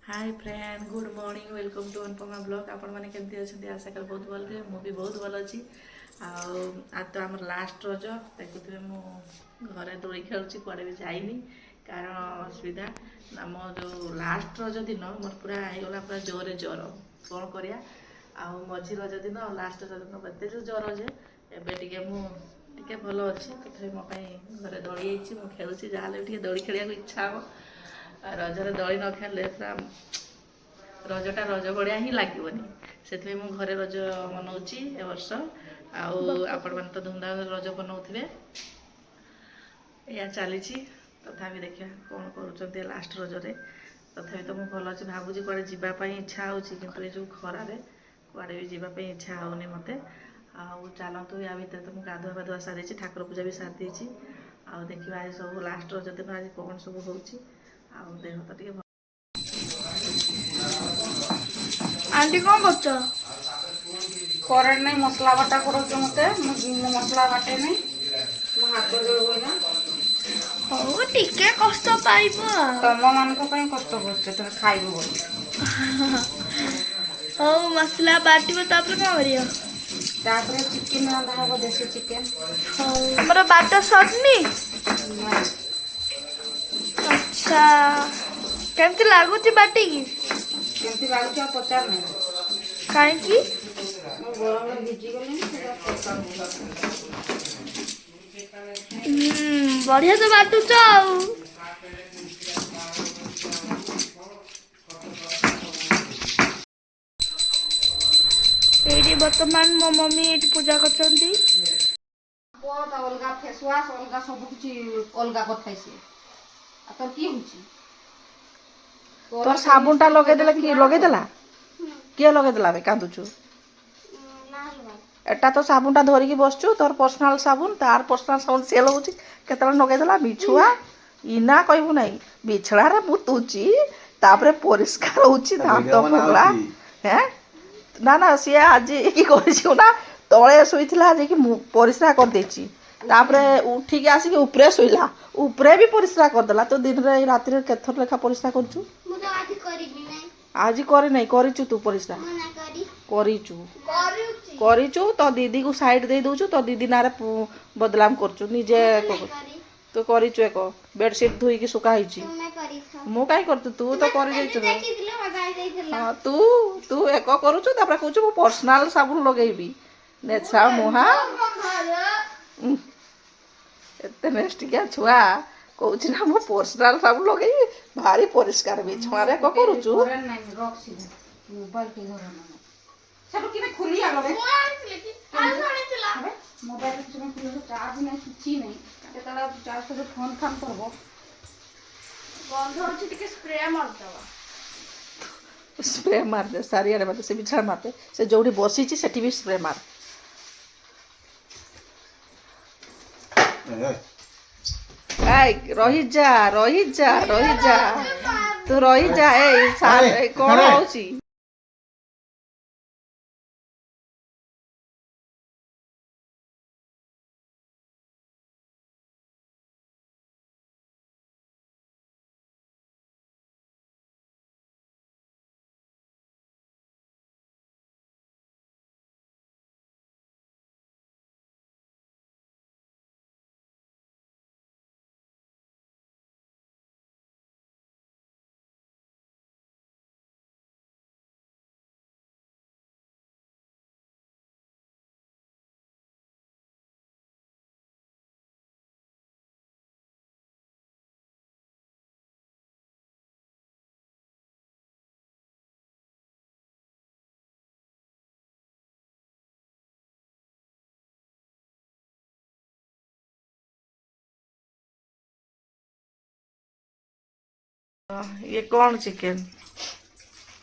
Hi friend good morning welcome to Anupama blog आपण मैंने केमती अच्छा आशा कर बहुत भल थे मुझे बहुत भल अच्छी आज तो आम लास्ट रज देखुए मु घरे दोड़ी खेलुची कुआड़े भी जाइनी कारण असुविधा आम जो लास्ट रज दिन मोर पूरा होगा पूरा जोरे ज्वर कौन करिया मझी रज दिन लास्ट रज दिन एत जो ज्वर जे एबे टिके भल अच्छी तथापि मो घरे दड़ी खेलुची जहाँ दड़ी खेल इच्छा हम रजरे दଳି न खेले पूरा रजटा रज भलिया ही लागबनी से घरे रज मनाऊँगी ए वर्ष आपण मैंने तो धूमधाम रज बनाऊे या चली तथापि देखिए कौन कर लास्ट रजरे तथापि तो मुझे भल अच्छे भावुँ कड़े जावाई इच्छा हो जो खरारे कड़े भी जावाई इच्छा होनी मत चलतु या भितर तो मुझे गाधुआ पाधुआ सारी ठाकुर पूजा भी सारी देखा आज सब लास्ट रज दिन आज कौन सब हो देह तो टे आंटी कौन करछ करेंट नहीं मसला बाटा करो मते मसला बाटे नहीं मो हाथ जोड़ ना हो टिके कष्ट पाइबो तुम मान कष्ट कर तुम खाइब बोली हो मसला बाटिबो तापर का करियो तापर चिकन रंधा हम देसी चिकन हमर बाटा सरनी अच्छा केमती लागुची बाटी की केमती लागुछ पचार नहीं काहे की मो गरम में भिजी गले बढ़िया तो बाटुच आउ एडी वर्तमान मो मम्मी एडी पूजा करछंती पट अलगा फेस वाश अलगा सब कुछ अलगा करथाइसे आ तोर की होची तोर साबुनटा लगे देला कि लगे देला किए लगे देला बे कांदुचु एटा तो साबुनटा धरिकी बसचु तोर पर्सनल साबुन तार पर्सनल साबुन से लगुची केतला लगे देला बिछुआ इना कहबू नहीं बिछड़ा रे मुतुची तापरे परिष्कार होची दांत पगला हैं ना ना सी आज की करिछु ना तळे सोइथिला आज की परिष्कार कर देची तापरे उठिक आसिक ऊपरे सोइला ऊपरे भी परिष्कार कर देला तो दिन रे राति रे केथर लेखा परिष्कार करछु मु तो आज करिबी नै आज करे नहीं करिछु तू परिष्कार मना करी करिछु करूची करिछु तो दीदी को साइड दे दउछु तो दीदी नारे बदलाम करछु निजे तो करिछु एको बेडशीट धोई की सुका हिची तुमे करी था मु काई करतु तू तो करि दैछु देखि दिले मजाई देइथिला हां तू एको करूछु तापर कहछु मु पर्सनल साबुन लगेबी नेछा मुहा एते नेस्ट क्या छुआ कहछु ना मु पर्सनल साबुन लगेबी भारी परिष्कार भी छुआरे को करूछु करेंट नहीं रख सीधे मोबाइल के घर में सब कि खुली आ गए मोबाइल कुछ में खुली चार्ज नहीं किछि नहीं केतला चार्ज से फोन काम करबो बंद होची टिके स्प्रे मार दवा स्प्रे मार दे सारी आड़े मत से बिछा मारते से जोड़ी बसी छी सेठी भी स्प्रे मार ए रही जा तू रही जा ए सारे कोन होची ये कौन चिकन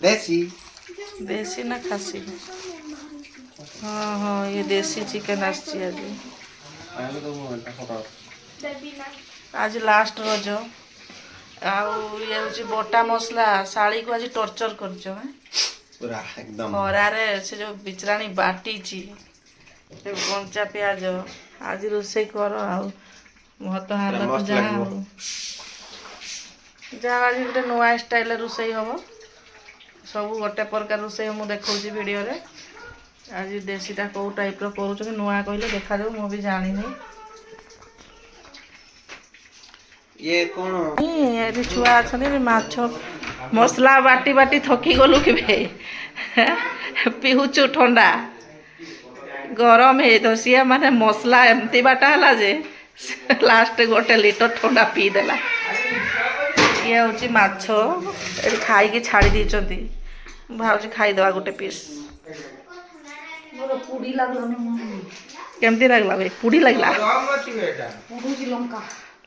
देसी ना खासी हाँ हाँ ये देसी चिकन आछि आज लास्ट रज ये हूँ बटा मसला शाड़ी को आज टर्चर कर खरारे से जो बिचराणी बाटी कंचा प्याज आज रोसे कर महत हालत जहाँ जहाँ आज गोटे नुआ स्टाइल रोसे हम ସବୁ ଗୋଟେ ପ୍ରକାର ରୋଷେଇ ମୁଁ ଦେଖାଉଛି ଭିଡ଼ିଓରେ। ଆଜି ଦେଶୀଟା କେଉଁ ଟାଇପ୍ର କରୁଛନ୍ତି ନୂଆ କହିଲେ ଦେଖାଯାଉ, ମୁଁ ବି ଜାଣିନି। ଏଠି ଛୁଆ ଅଛନ୍ତି ମାଛ ମସଲା ବାଟି ବାଟି ଥକି ଗଲୁ କେବେ ପିଉଛୁ ଥଣ୍ଡା ଗରମ ହେଇତ ସିଏ ମାନେ ମସଲା ଏମିତି ବାଟା ହେଲା ଯେ ଲାଷ୍ଟ 1 ଲିଟର ଥଣ୍ଡା ପିଇଦେଲା। ଇଏ ହେଉଛି ମାଛ ଏଠି ଖାଇକି ଛାଡ଼ି ଦେଇଛନ୍ତି। ମୁଁ ଭାବୁଛି ଖାଇଦେବା ଗୋଟେ ପିସ୍। କେମିତି ଲାଗିଲା ଭାଇ? ପୁଡ଼ି ଲାଗିଲା।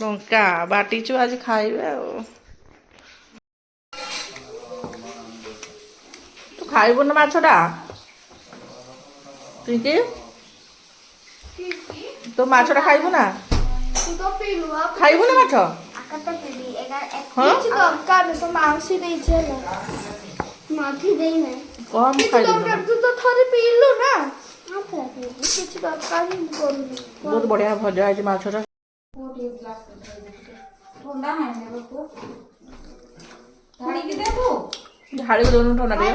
ଲଙ୍କା ବାଟିଛୁ ଆଜି ଖାଇବେ ଆଉ। ତୁ ଖାଇବୁ ନା ମାଛଟା? ତୁଇ ତୁ ମାଛଟା ଖାଇବୁ ନା? ଖାଇବୁ ନା ମାଛ? ହଁ ମାଉସୀ ଦେଇଛି ହେଲା ମାଠି ଦେଇନାହିଁ। କଣ ଖାଇଦେବୁ? ତୁ ତ ଥରେ ପିଇଲୁ ନା କିଛି ଦରକାର ହିଁ କରୁନି। ବହୁତ ବଢ଼ିଆ ଭଜା ହେଇଛି ମାଛଟା। ଢାଳିକି ଦଉନୁ ଥଣ୍ଡା ଟିକେ।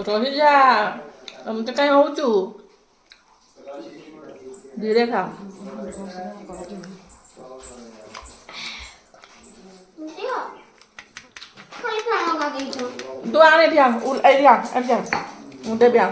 ରହିଯା ଏମିତି କାହିଁ ହଉଛୁ? ଧୀରେ ଖା। ତୁ ଆଣ ଏଠି ଆଣ ଏଠି ଆଣ ଏଠି ଆଣ ମୁଁ ଦେବି ଆଣ।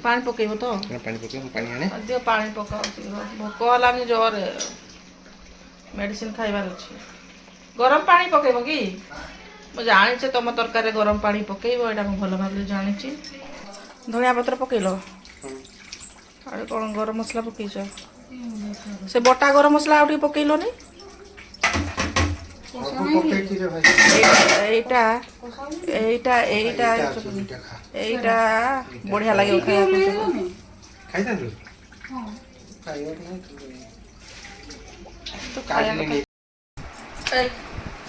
ପାଣି ପକେଇବ ତ? ଦିଅ ପାଣି ପକାଅ ଶୀଘ୍ର। ଭୋକ ହେଲାନି ଜୋରରେ, ମେଡ଼ିସିନ ଖାଇବାର ଅଛି। ଗରମ ପାଣି ପକେଇବ କି? ମୁଁ ଜାଣିଛି ତମ ତରକାରୀରେ ଗରମ ପାଣି ପକେଇବ, ଏଇଟା ମୁଁ ଭଲ ଭାବରେ ଜାଣିଛି। ଧନିଆ ପତ୍ର ପକେଇଲ ଆଉ କ'ଣ ଗରମ ମସଲା ପକେଇଛ? ସେ ବଟା ଗରମ ମସଲା ଆଉ ଟିକେ ପକେଇଲନି? ଏଇଟା ଏଇଟା ଏଇଟା ଏଇଟା ବଢ଼ିଆ ଲାଗିବ ଖାଇବାକୁ।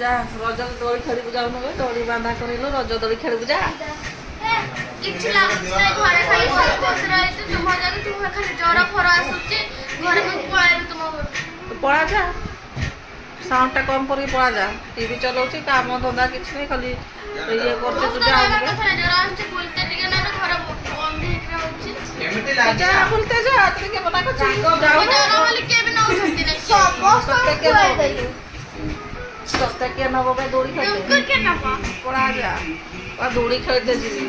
ଯା ରଜ ଦୋଳି ଖେଳିବୁ ଯାଉନୁ? ଦୋଳି ବାନ୍ଧା କରିଲୁ, ରଜ ଦୋଳି ଖେଳିବୁ ଯା। କିଛି ଲାଗୁଛି ନାହିଁ ଘରେ ଖାଲି ବସି ରହିଛୁ। ତୁମ ଜାଗା ତୁମ ଖାଲି ଜ୍ୱର ଫର ଆସୁଛି। ଘରେ ପଳାଇବି ତୁମ ଘରକୁ। ପଳା ଯା, ସାଉଣ୍ଡଟା କମ୍ କରିକି ପଳା ଯା। ଟିଭି ଚଲାଉଛି, କାମ ଧନ୍ଦା କିଛି ନାହିଁ, ଖାଲି ଇଏ କରୁଛି। ତୁ ଯା ଜ୍ୱର ଆସୁଛି ବୁଲତେ ଟିକେ ନା ଘର ବନ୍ଦ ହେଇକି ରହୁଛି। ଯା ବୁଲତେ ଯା, ଟିକେ ମନା କରୁଛି। ତତେ କିଏ ନବ ବେ ଦୋଳି ଖେଳତେ? ପଳା ଯା, ଦୋଳି ଖେଳତେ ଯିବି।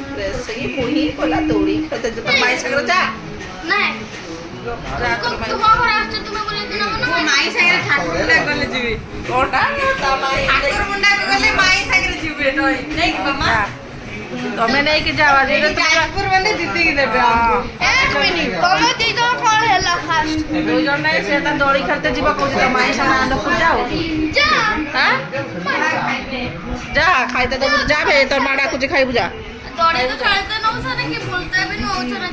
ସେଇ ମୁହିଁ କହିଲା ଦୋଳି ଖେଳତେ ଯିବି। ତୋ ମାଇଁ ସାଙ୍ଗରେ ଯା। ତମେ ନେଇକି ଯାଅ। ଦୁଇ ଜଣ ନାଇଁ, ସେ ତା ଦୋଳି ଖେଳତେ ଯିବ କହୁଛି। ତ ମାଇଁ ସାଙ୍ଗରେ ଆଣ୍ଡକୁ ଯାଅ। ଯା ଖାଇତେ ଦେବୁ ଯା ବେ, ତୋ ମା ଡାକୁଛି ଖାଇବୁ ଯା।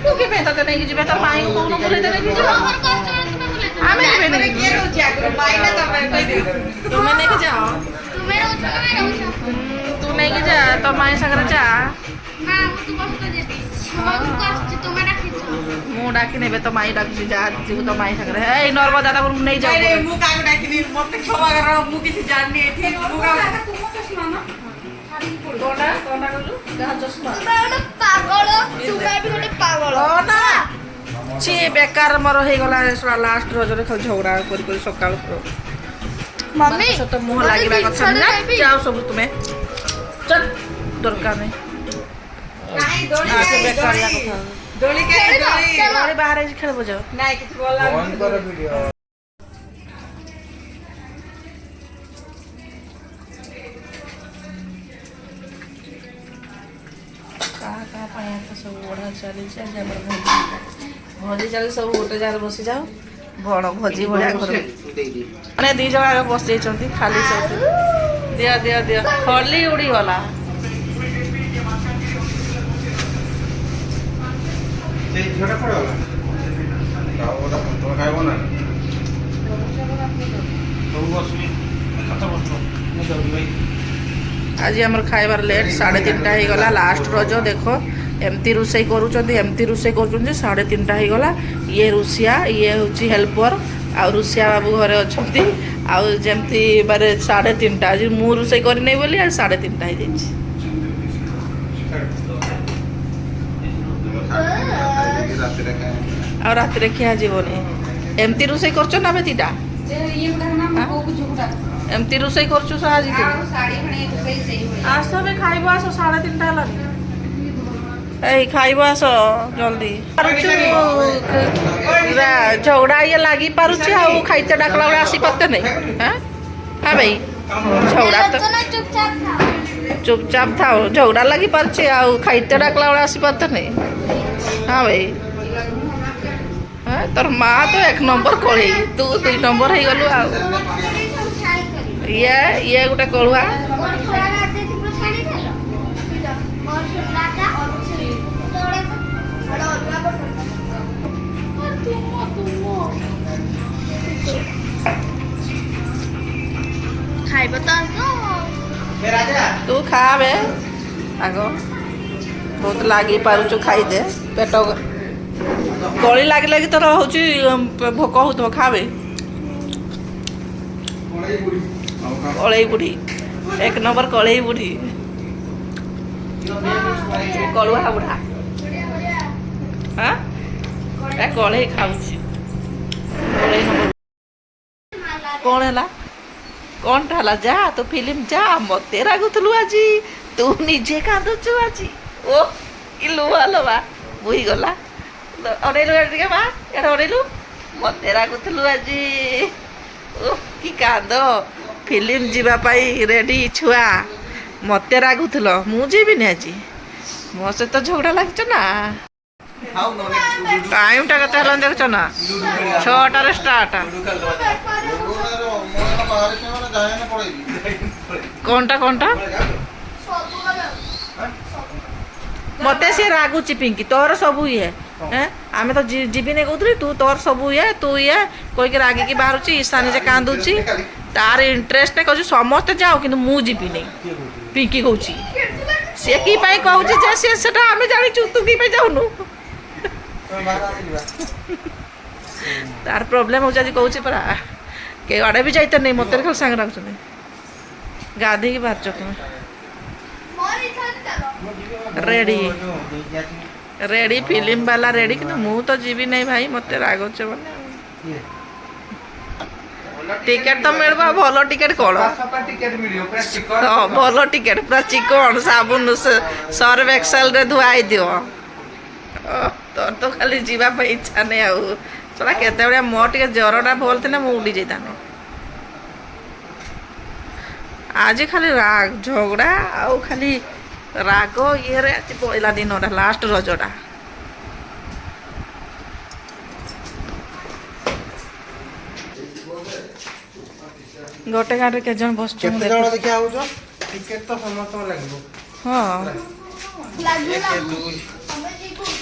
ତୁ କେବେ ତତେ ନେଇକି ଯିବେ? ତୋ ମାଇଁକୁ କହୁନୁ ବୁଲେଇତେ ନେଇକି ଯିବ। ଆମେ ଯିବେନି। ତୁମେ ନେଇକି ଯାଅ। ତୁ ନେଇକି ଯା, ତୋ ମାଇଁ ସାଙ୍ଗରେ ଯା। ମୁଁ ଡାକି ନେବେ, ତୋ ମାଇଁ ଡାକୁଛି ଯା ଯିବୁ ତୋ ମାଇଁ ସାଙ୍ଗରେ। ଏଇ ନର୍ମଦା ତାକୁ ନେଇଯାଉ। ମୁଁ କାହାକୁ ଡାକିନି, ମତେ କ୍ଷମା କର, ମୁଁ କିଛି ଜାଣିନି ଏଠି। ବେକାର ମୋର ହେଇଗଲା ଲାଷ୍ଟ ରଜରେ ଖାଲି ଝଗଡ଼ା କରି କରି ସକାଳୁ ସତ ମୁହଁ ଲାଗିବା କଥା ନୁହେଁ। ଯାଅ ସବୁ ତୁମେ, ଦରକାର ନାହିଁ। ବେକାରିଆ କଥା। ଦୋଳି ବାହାରେ ଖେଳିବ ଯାଅ। କାହା କାହା ପାଇଁ ଏତେ ସବୁ ବଢ଼ିଆ ଚାଲିଛି। ଆଜି ଆମର ଭୋଜି ଚାଲିଛି, ସବୁ ଗୋଟେ ଜାଗାରେ ବସିଯାଉ। ବଡ଼ ଭୋଜି ଭଳିଆ ଘର ମାନେ 2 ଜଣ ଆଗ ବସିଯାଇଛନ୍ତି ଖାଲି ଚଉକି। ଦିଅ ଦିଅ ଦିଅ, ଖଲି ଉଡ଼ିଗଲା। ସେଇ ଝିଅଟା କୁଆଡ଼େ ଗଲା? ତମେ ଖାଇବ ନା? ସବୁ ବସିବି କଥା ବସିବ ମୁଁ ଯାଉଛି ଭାଇ। आज आमर खाइबार लेट 3:30 हो गला लास्ट रज देख एमती रोषे करूँ एमती रोषे कर 3:30 हो गला ये रुषिया ये हूँ हेल्पर आ रुषिया बाबू घरे अच्छा आमती बारे 3:30 आज मु रोषे करनी बोली आज 3:30 हो जाए आ रात खिया जीवनी एमती रोषे कर बेतीटा एमती रोषे कर आस भी खाइब आस 3:30 खाइब आस जल्दी झगड़ा ये लगी पारुची आ खाइते डाकला बेले आसी पारते नहीं हाँ हाँ भाई झगड़ा तो चुपचाप था झगड़ा लगी पारची आ खाइते डाकला बेले आसी पारते नहीं हाँ भाई हाँ तोर माँ तो 1 नंबर कड़ी तू 2 नंबर हो गलु आ ये गोटे कलुआ खाइब तो तू खा बे आग बहुत लगी पारुचु खाईदे पेट गली लगे लगे तोर हूँ भोक हो खावे कलई बुढ़ी 1 नंबर कलई बुढ़ी कलुआ बुढ़ा हाँ कलई खाऊ कौन है कौन टा जा तो फिल्म जा मत रागुलु आज तू निजे कांदुचु आज ओ इलु भलो बा बुही गला अनेलु टे माँ एट अनेलु मत रागुलु आज ओ कि कांद फिल्म जीवाई रेडी छुआ मत रागुल मुझीबी आज मो सहित झगड़ा लग ना टाइम टा के देख ना 6टार स्टार्ट कौनटा मत सी रागुची पिंकी तोर सब ये आम तो जीवी नहीं कहते तू तोर सब ये तू ये कोई रागिकी बाहर ईशानी जे कांदुची तार इंटरेस्ट नहीं कहूँ समस्ते जाओ कि मु जीवी नहीं पिंकी कहूँ सी कि कहूँ आम जाचु तू कि जाऊनु तार प्रोब्लेम हो कहूँ परा के आड़े भी जाते नहीं मत खाली सांग रखुन गाधे बाहर तुम रेडी रेडी फिल्म वाला रेडी कि मु तो जीवी नहीं भाई मत रागुच टिकेट तो मिल भल टिकेट कौन हाँ भल टिकेट पूरा चिकन साबुन सर्फ एक्सेल रे धुआई दियो तोर तो खाली जावाई इच्छा नहीं आला केत मो टे ज्वरटा भल थे मुझे उड़ी जाता आज खाली राग झगड़ा आउ खाली राग ये पड़ा दिन लास्ट रजटा गोटे गाड़ी के जन बस हाँ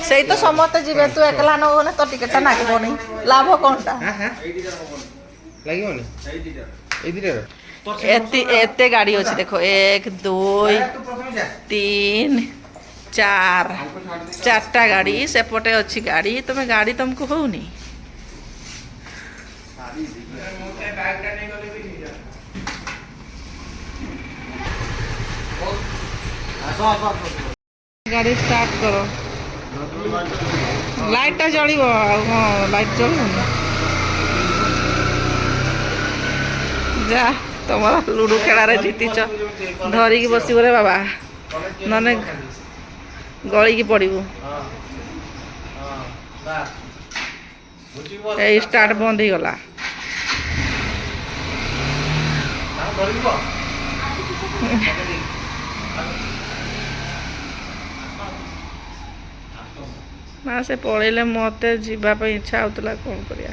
से तो समस्ते जी तू एकला नौने तो टिकेट नागब नहीं लाभ कौन टा एते गाड़ी अच्छे देखो 1 2 3 4 4टा गाड़ी सेपटे अच्छी गाड़ी तुम्हें गाड़ी तुमको होनी गाड़ी स्टार्ट करो लाइटा जल हाँ लाइट जल जा तुम लुडु खेलार जीतीच धरिकी बसबू रे बाबा नने गलिकी पड़ू स्टार्ट बंद हो गला ना से पड़े मत जावाई इच्छा होता कौन करिया।